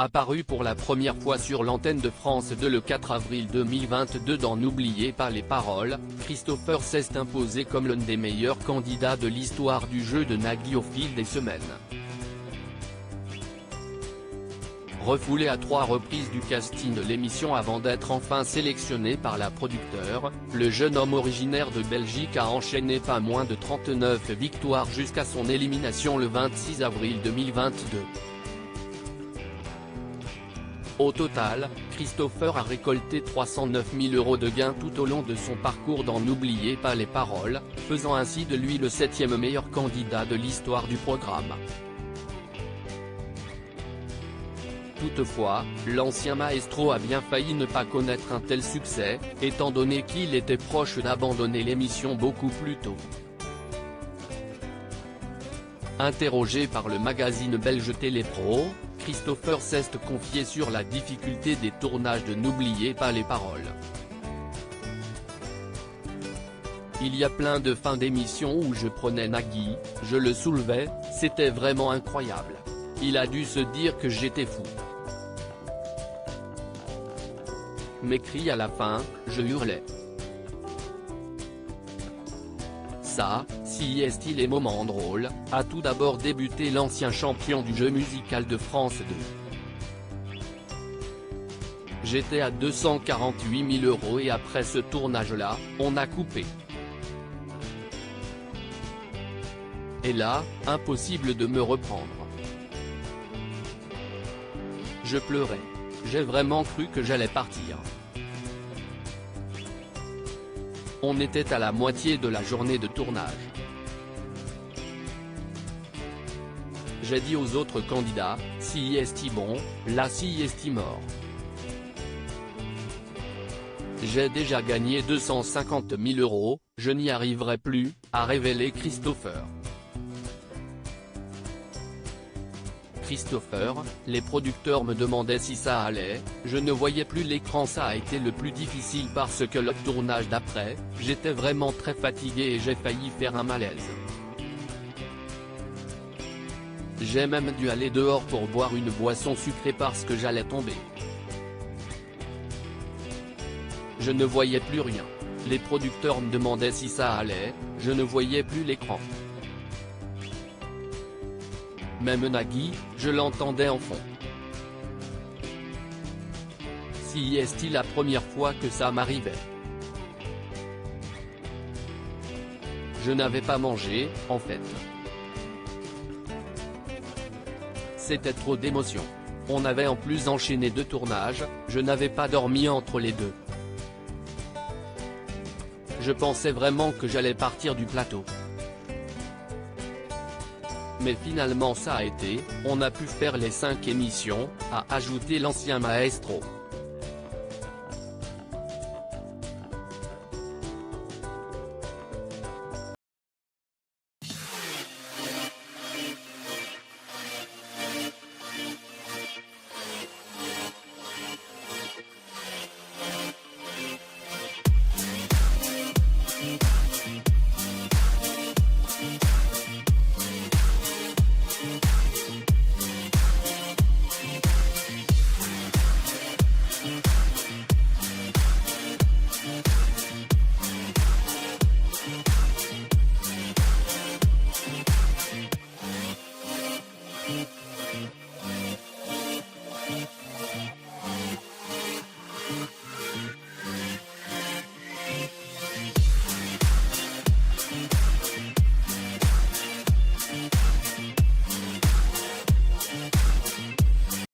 Apparu pour la première fois sur l'antenne de France 2 le 4 avril 2022 dans N'oubliez pas les paroles, Christopher s'est imposé comme l'un des meilleurs candidats de l'histoire du jeu de Nagui au fil des semaines. Refoulé à 3 reprises du casting de l'émission avant d'être enfin sélectionné par la producteur, le jeune homme originaire de Belgique a enchaîné pas moins de 39 victoires jusqu'à son élimination le 26 avril 2022. Au total, Christopher a récolté 309 000 € de gains tout au long de son parcours dans N'oubliez pas les paroles, faisant ainsi de lui le 7e meilleur candidat de l'histoire du programme. Toutefois, l'ancien maestro a bien failli ne pas connaître un tel succès, étant donné qu'il était proche d'abandonner l'émission beaucoup plus tôt. Interrogé par le magazine belge Télépro, Christopher s'est confié sur la difficulté des tournages de N'oubliez pas les paroles. Il y a plein de fins d'émission où je prenais Nagui, je le soulevais, c'était vraiment incroyable. Il a dû se dire que j'étais fou. Mes cris à la fin, je hurlais. Ça, si est-il les moments drôles, a tout d'abord débuté l'ancien champion du jeu musical de France 2. J'étais à 248 000 € et après ce tournage-là, on a coupé. Et là, impossible de me reprendre. Je pleurais. J'ai vraiment cru que j'allais partir. On était à la moitié de la journée de tournage. J'ai dit aux autres candidats, si est bon, là si est mort. J'ai déjà gagné 250 000 €, je n'y arriverai plus, a révélé Christopher. Christopher, les producteurs me demandaient si ça allait, je ne voyais plus l'écran, ça a été le plus difficile parce que le tournage d'après, j'étais vraiment très fatigué et j'ai failli faire un malaise. J'ai même dû aller dehors pour boire une boisson sucrée parce que j'allais tomber. Je ne voyais plus rien. Les producteurs me demandaient si ça allait, je ne voyais plus l'écran. Même Nagui, je l'entendais en fond. Si est-il la première fois que ça m'arrivait. Je n'avais pas mangé, en fait. C'était trop d'émotions. On avait en plus enchaîné 2 tournages, je n'avais pas dormi entre les deux. Je pensais vraiment que j'allais partir du plateau. Mais finalement ça a été, on a pu faire les 5 émissions, a ajouté l'ancien maestro.